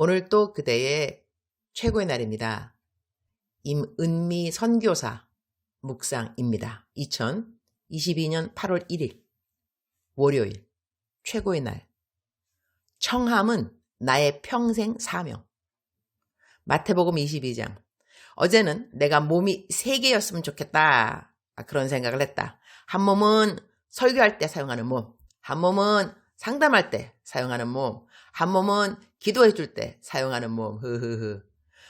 오늘 또 그대의 최고의 날입니다. 임은미 선교사 묵상입니다. 2022년 8월 1일 월요일 최고의 날. 청함은 나의 평생 사명. 마태복음 22장. 어제는 내가 몸이 3개였으면 좋겠다. 그런 생각을 했다. 한 몸은 설교할 때 사용하는 몸, 한 몸은 상담할 때 사용하는 몸, 한 몸은 기도해 줄 때 사용하는 몸.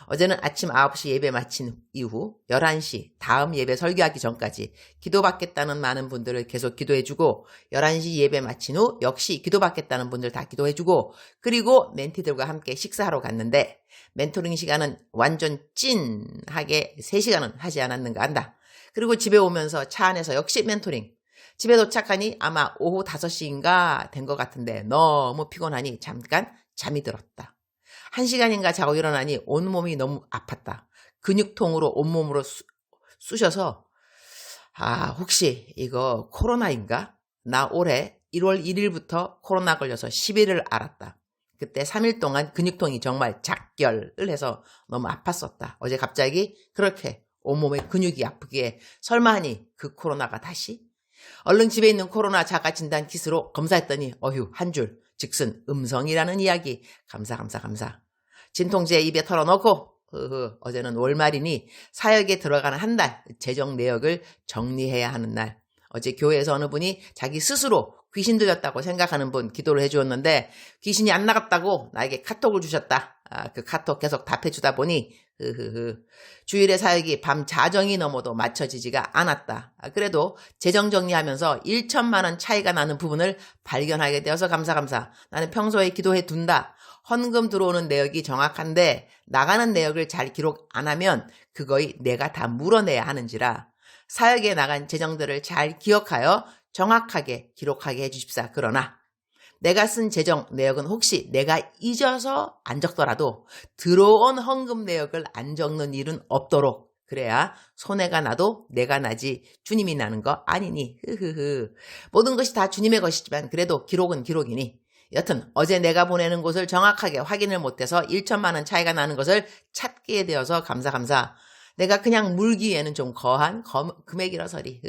어제는 아침 9시 예배 마친 이후 11시 다음 예배 설교하기 전까지 기도받겠다는 많은 분들을 계속 기도해주고 11시 예배 마친 후 역시 기도받겠다는 분들 다 기도해주고 그리고 멘티들과 함께 식사하러 갔는데 멘토링 시간은 완전 찐하게 3시간은 하지 않았는가 한다. 그리고 집에 오면서 차 안에서 역시 멘토링. 집에 도착하니 아마 오후 5시인가 된 것 같은데 너무 피곤하니 잠깐 잠이 들었다. 1시간인가 자고 일어나니 온몸이 너무 아팠다. 근육통으로 온몸으로 쑤셔서 혹시 이거 코로나인가? 나 올해 1월 1일부터 코로나 걸려서 10일을 알았다. 그때 3일 동안 근육통이 정말 작결을 해서 너무 아팠었다. 어제 갑자기 그렇게 온몸에 근육이 아프기에 설마 하니 그 코로나가 다시? 얼른 집에 있는 코로나 자가 진단 키트로 검사했더니 한 줄 즉슨 음성이라는 이야기. 감사. 진통제 입에 털어넣고 어제는 월말이니 사역에 들어가는 한 달 재정 내역을 정리해야 하는 날. 어제 교회에서 어느 분이 자기 스스로 귀신 들렸다고 생각하는 분 기도를 해주었는데 귀신이 안 나갔다고 나에게 카톡을 주셨다. 그 카톡 계속 답해주다 보니 주일의 사역이 밤 자정이 넘어도 맞춰지지가 않았다. 그래도 재정 정리하면서 1천만 원 차이가 나는 부분을 발견하게 되어서 감사. 나는 평소에 기도해 둔다. 헌금 들어오는 내역이 정확한데 나가는 내역을 잘 기록 안 하면 그거의 내가 다 물어내야 하는지라 사역에 나간 재정들을 잘 기억하여 정확하게 기록하게 해주십사. 그러나 내가 쓴 재정 내역은 혹시 내가 잊어서 안 적더라도 들어온 헌금 내역을 안 적는 일은 없도록 그래야 손해가 나도 내가 나지 주님이 나는 거 아니니. 모든 것이 다 주님의 것이지만 그래도 기록은 기록이니. 여튼 어제 내가 보내는 곳을 정확하게 확인을 못해서 1천만 원 차이가 나는 것을 찾게 되어서 감사. 내가 그냥 물기에는 좀 거한 금액이라서리.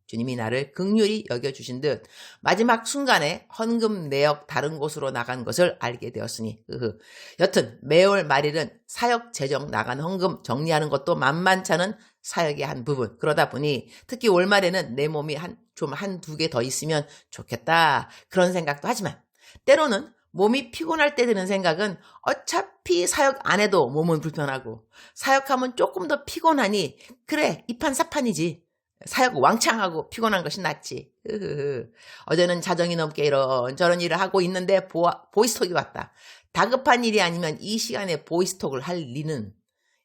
주님이 나를 긍휼히 여겨주신 듯 마지막 순간에 헌금 내역 다른 곳으로 나간 것을 알게 되었으니. 여튼 매월 말일은 사역 재정 나간 헌금 정리하는 것도 만만찮은 사역의 한 부분. 그러다 보니 특히 월말에는 내 몸이 한두 개 더 있으면 좋겠다 그런 생각도 하지만 때로는 몸이 피곤할 때 드는 생각은 어차피 사역 안 해도 몸은 불편하고 사역하면 조금 더 피곤하니 그래 이판사판이지. 사역 왕창하고 피곤한 것이 낫지. 어제는 자정이 넘게 이런저런 일을 하고 있는데 보이스톡이 왔다. 다급한 일이 아니면 이 시간에 보이스톡을 할 리는.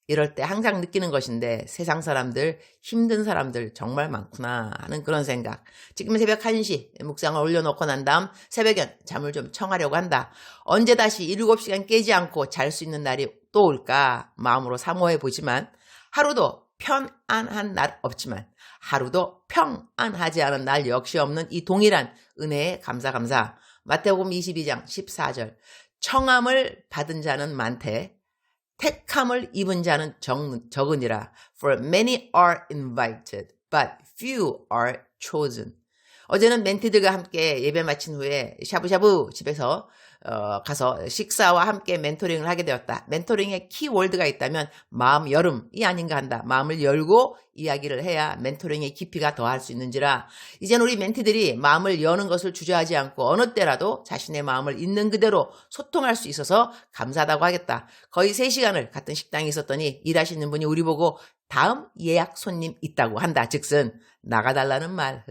이럴 때 항상 느끼는 것인데 세상 사람들, 힘든 사람들 정말 많구나 하는 그런 생각. 지금 새벽 1시 묵상을 올려놓고 난 다음 새벽엔 잠을 좀 청하려고 한다. 언제 다시 7시간 깨지 않고 잘 수 있는 날이 또 올까 마음으로 사모해 보지만 하루도 편안한 날 없지만 하루도 평안하지 않은 날 역시 없는 이 동일한 은혜에 감사. 마태복음 22장 14절. 청함을 받은 자는 많되 택함을 입은 자는 적으니라. For many are invited, but few are chosen. 어제는 멘티들과 함께 예배 마친 후에 샤브샤브 집에서 가서 식사와 함께 멘토링을 하게 되었다. 멘토링의 키워드가 있다면 마음 여름이 아닌가 한다. 마음을 열고 이야기를 해야 멘토링의 깊이가 더할 수 있는지라. 이젠 우리 멘티들이 마음을 여는 것을 주저하지 않고 어느 때라도 자신의 마음을 있는 그대로 소통할 수 있어서 감사하다고 하겠다. 거의 3시간을 같은 식당에 있었더니 일하시는 분이 우리 보고 다음 예약 손님 있다고 한다. 즉슨 나가달라는 말.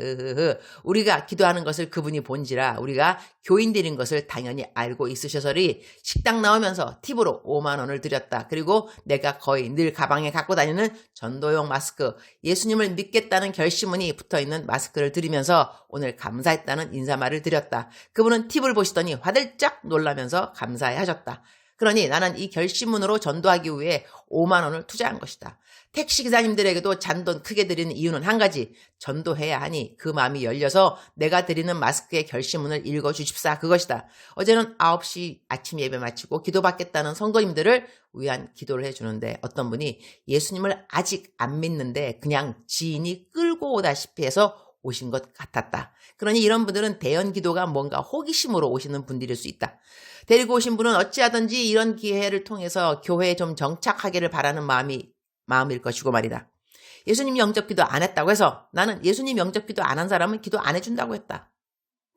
우리가 기도하는 것을 그분이 본지라 우리가 교인들인 것을 당연히 알고 있으셔서리 식당 나오면서 팁으로 5만 원을 드렸다. 그리고 내가 거의 늘 가방에 갖고 다니는 전도용 마스크, 예수님을 믿겠다는 결심문이 붙어있는 마스크를 드리면서 오늘 감사했다는 인사말을 드렸다. 그분은 팁을 보시더니 화들짝 놀라면서 감사해 하셨다. 그러니 나는 이 결심문으로 전도하기 위해 5만 원을 투자한 것이다. 택시기사님들에게도 잔돈 크게 드리는 이유는 한 가지, 전도해야 하니 그 마음이 열려서 내가 드리는 마스크의 결심문을 읽어주십사, 그것이다. 어제는 9시 아침 예배 마치고 기도받겠다는 성도님들을 위한 기도를 해주는데 어떤 분이 예수님을 아직 안 믿는데 그냥 지인이 끌고 오다시피 해서 오신 것 같았다. 그러니 이런 분들은 대연 기도가 뭔가 호기심으로 오시는 분들일 수 있다. 데리고 오신 분은 어찌하든지 이런 기회를 통해서 교회에 좀 정착하기를 바라는 마음일 것이고 말이다. 예수님 영접기도 안 했다고 해서 나는 예수님 영접기도 안 한 사람은 기도 안 해준다고 했다.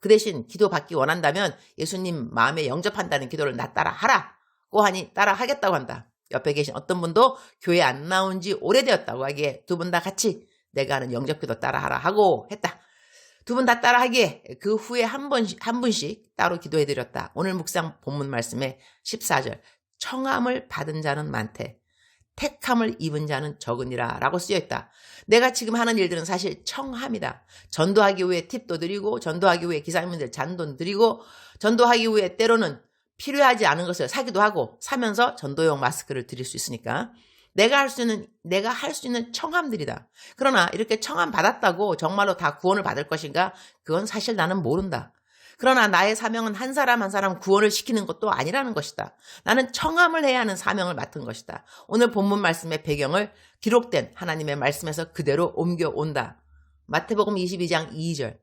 그 대신 기도 받기 원한다면 예수님 마음에 영접한다는 기도를 나 따라 하라고 하니 따라 하겠다고 한다. 옆에 계신 어떤 분도 교회 안 나온 지 오래되었다고 하기에 두 분 다 같이 내가 하는 영접기도 따라하라 하고 했다. 두 분 다 따라하기에 그 후에 한 분씩 따로 기도해드렸다. 오늘 묵상 본문 말씀에 14절, 청함을 받은 자는 많되 택함을 입은 자는 적으니라 라고 쓰여있다. 내가 지금 하는 일들은 사실 청함이다. 전도하기 위해 팁도 드리고, 전도하기 위해 기사님들 잔돈 드리고, 전도하기 위해 때로는 필요하지 않은 것을 사기도 하고, 사면서 전도용 마스크를 드릴 수 있으니까 내가 할 수 있는 청함들이다. 그러나 이렇게 청함 받았다고 정말로 다 구원을 받을 것인가? 그건 사실 나는 모른다. 그러나 나의 사명은 한 사람 한 사람 구원을 시키는 것도 아니라는 것이다. 나는 청함을 해야 하는 사명을 맡은 것이다. 오늘 본문 말씀의 배경을 기록된 하나님의 말씀에서 그대로 옮겨온다. 마태복음 22장 2절.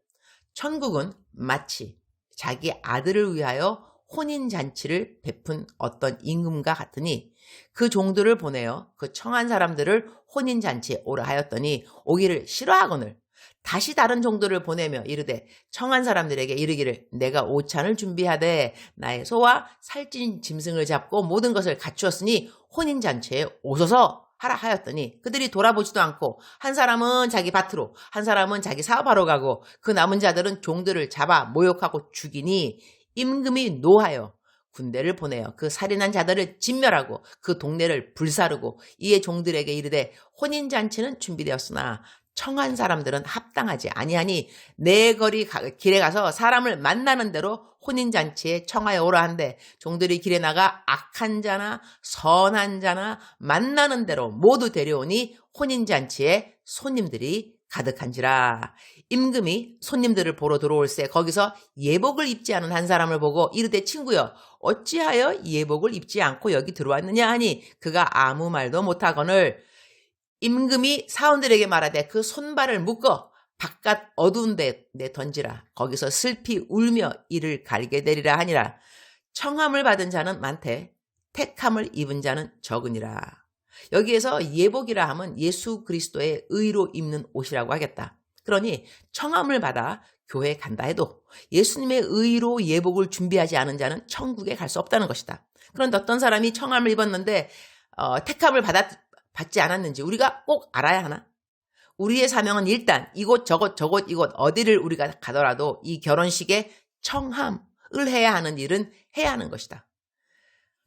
천국은 마치 자기 아들을 위하여 혼인잔치를 베푼 어떤 임금과 같으니 그 종들을 보내어 그 청한 사람들을 혼인잔치에 오라 하였더니 오기를 싫어하거늘 다시 다른 종들을 보내며 이르되 청한 사람들에게 이르기를 내가 오찬을 준비하되 나의 소와 살찐 짐승을 잡고 모든 것을 갖추었으니 혼인잔치에 오소서 하라 하였더니 그들이 돌아보지도 않고 한 사람은 자기 밭으로 한 사람은 자기 사업하러 가고 그 남은 자들은 종들을 잡아 모욕하고 죽이니 임금이 노하여 군대를 보내어 그 살인한 자들을 진멸하고 그 동네를 불사르고 이에 종들에게 이르되 혼인잔치는 준비되었으나 청한 사람들은 합당하지 아니하니 내 거리 길에 가서 사람을 만나는 대로 혼인잔치에 청하여 오라 한데 종들이 길에 나가 악한 자나 선한 자나 만나는 대로 모두 데려오니 혼인잔치에 손님들이 가득한지라. 임금이 손님들을 보러 들어올새 거기서 예복을 입지 않은 한 사람을 보고 이르되 친구여 어찌하여 예복을 입지 않고 여기 들어왔느냐 하니 그가 아무 말도 못하거늘 임금이 사원들에게 말하되 그 손발을 묶어 바깥 어두운 데 던지라. 거기서 슬피 울며 이를 갈게 되리라 하니라. 청함을 받은 자는 많되 택함을 입은 자는 적으니라. 여기에서 예복이라 하면 예수 그리스도의 의로 입는 옷이라고 하겠다. 그러니 청함을 받아 교회에 간다 해도 예수님의 의로 예복을 준비하지 않은 자는 천국에 갈 수 없다는 것이다. 그런데 어떤 사람이 청함을 입었는데 택함을 받지 않았는지 우리가 꼭 알아야 하나? 우리의 사명은 일단 이곳 저곳 이곳 어디를 우리가 가더라도 이 결혼식에 청함을 해야 하는 일은 해야 하는 것이다.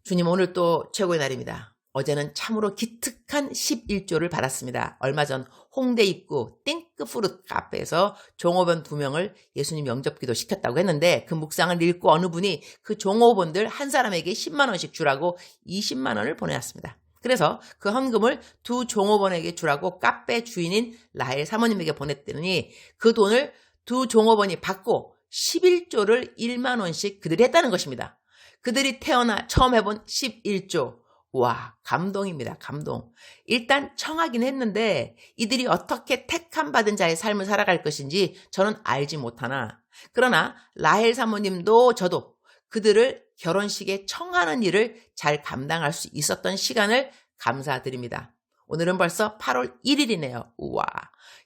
주님 오늘 또 최고의 날입니다. 어제는 참으로 기특한 11조를 받았습니다. 얼마 전 홍대 입구 띵크푸르트 카페에서 종업원 2명을 예수님 영접기도 시켰다고 했는데 그 묵상을 읽고 어느 분이 그 종업원들 한 사람에게 10만 원씩 주라고 20만 원을 보내왔습니다. 그래서 그 헌금을 2 종업원에게 주라고 카페 주인인 라헬 사모님에게 보냈더니 그 돈을 2 종업원이 받고 11조를 1만 원씩 그들이 했다는 것입니다. 그들이 태어나 처음 해본 11조. 와, 감동입니다. 감동. 일단 청하긴 했는데 이들이 어떻게 택함 받은 자의 삶을 살아갈 것인지 저는 알지 못하나 그러나 라헬 사모님도 저도 그들을 결혼식에 청하는 일을 잘 감당할 수 있었던 시간을 감사드립니다. 오늘은 벌써 8월 1일이네요. 우와,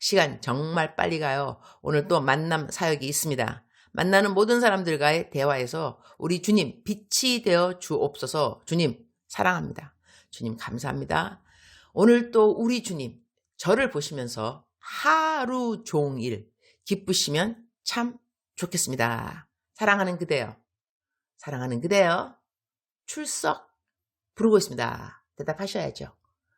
시간 정말 빨리 가요. 오늘 또 만남 사역이 있습니다. 만나는 모든 사람들과의 대화에서 우리 주님 빛이 되어 주옵소서. 주님 사랑합니다. 주님 감사합니다. 오늘 또 우리 주님 저를 보시면서 하루 종일 기쁘시면 참 좋겠습니다. 사랑하는 그대여. 사랑하는 그대여. 출석 부르고 있습니다. 대답하셔야죠.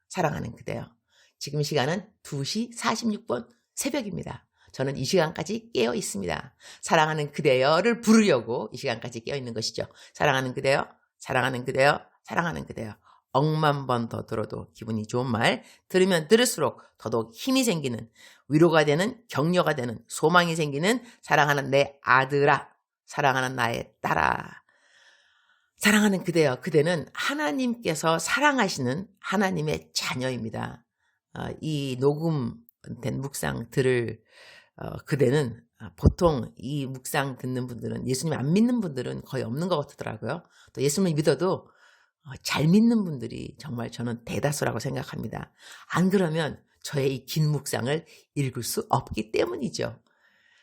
사랑하는 그대여. 지금 시간은 2시 46분 새벽입니다. 저는 이 시간까지 깨어 있습니다. 사랑하는 그대여를 부르려고 이 시간까지 깨어 있는 것이죠. 사랑하는 그대여. 사랑하는 그대여. 사랑하는 그대여. 억만 번 더 들어도 기분이 좋은 말, 들으면 들을수록 더더욱 힘이 생기는, 위로가 되는, 격려가 되는, 소망이 생기는 사랑하는 내 아들아, 사랑하는 나의 딸아. 사랑하는 그대여. 그대는 하나님께서 사랑하시는 하나님의 자녀입니다. 이 녹음된 묵상 들을 그대는 보통 이 묵상 듣는 분들은, 예수님 안 믿는 분들은 거의 없는 것 같더라고요. 또 예수님을 믿어도 잘 믿는 분들이 정말 저는 대다수라고 생각합니다. 안 그러면 저의 이 긴 묵상을 읽을 수 없기 때문이죠.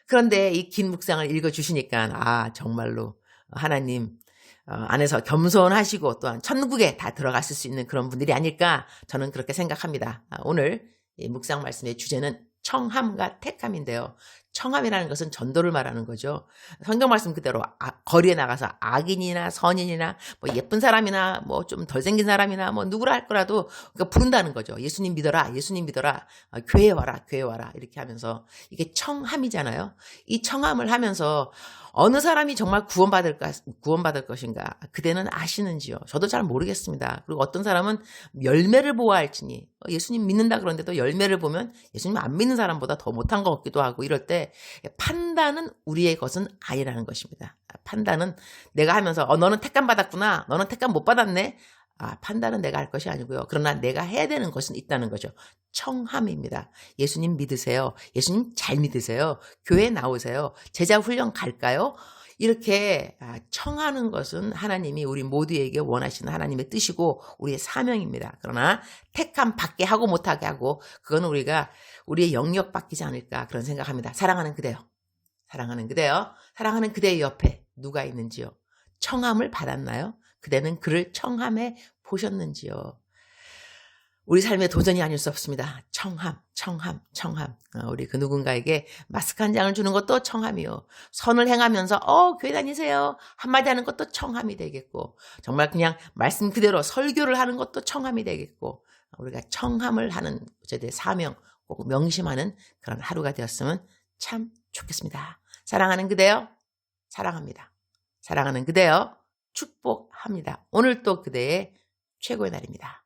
그런데 이 긴 묵상을 읽어주시니까 정말로 하나님 안에서 겸손하시고 또한 천국에 다 들어갔을 수 있는 그런 분들이 아닐까, 저는 그렇게 생각합니다. 오늘 이 묵상 말씀의 주제는 청함과 택함인데요. 청함이라는 것은 전도를 말하는 거죠. 성경 말씀 그대로 거리에 나가서 악인이나 선인이나 뭐 예쁜 사람이나 뭐 좀 덜 생긴 사람이나 뭐 누구라 할 거라도 그러니까 부른다는 거죠. 예수님 믿어라, 예수님 믿어라, 교회에 와라, 교회에 와라, 이렇게 하면서 이게 청함이잖아요. 이 청함을 하면서 어느 사람이 정말 구원받을 것인가 그대는 아시는지요? 저도 잘 모르겠습니다. 그리고 어떤 사람은 열매를 보아할지니, 예수님 믿는다 그러는데도 열매를 보면 예수님 안 믿는 사람보다 더 못한 것 같기도 하고, 이럴 때 판단은 우리의 것은 아니라는 것입니다. 판단은 내가 하면서 너는 택감 받았구나, 너는 택감 못 받았네, 판단은 내가 할 것이 아니고요. 그러나 내가 해야 되는 것은 있다는 거죠. 청함입니다. 예수님 믿으세요. 예수님 잘 믿으세요. 교회 나오세요. 제자 훈련 갈까요? 이렇게 청하는 것은 하나님이 우리 모두에게 원하시는 하나님의 뜻이고 우리의 사명입니다. 그러나 택함 받게 하고 못하게 하고, 그건 우리가 우리의 영역 바뀌지 않을까, 그런 생각합니다. 사랑하는 그대여. 사랑하는 그대여. 사랑하는 그대의 옆에 누가 있는지요? 청함을 받았나요? 그대는 그를 청함해 보셨는지요? 우리 삶의 도전이 아닐 수 없습니다. 청함, 청함, 청함. 우리 그 누군가에게 마스크 한 장을 주는 것도 청함이요. 선을 행하면서 교회 다니세요 한마디 하는 것도 청함이 되겠고, 정말 그냥 말씀 그대로 설교를 하는 것도 청함이 되겠고, 우리가 청함을 하는 저의 사명 꼭 명심하는 그런 하루가 되었으면 참 좋겠습니다. 사랑하는 그대여, 사랑합니다. 사랑하는 그대여, 축복합니다. 오늘 또 그대의 최고의 날입니다.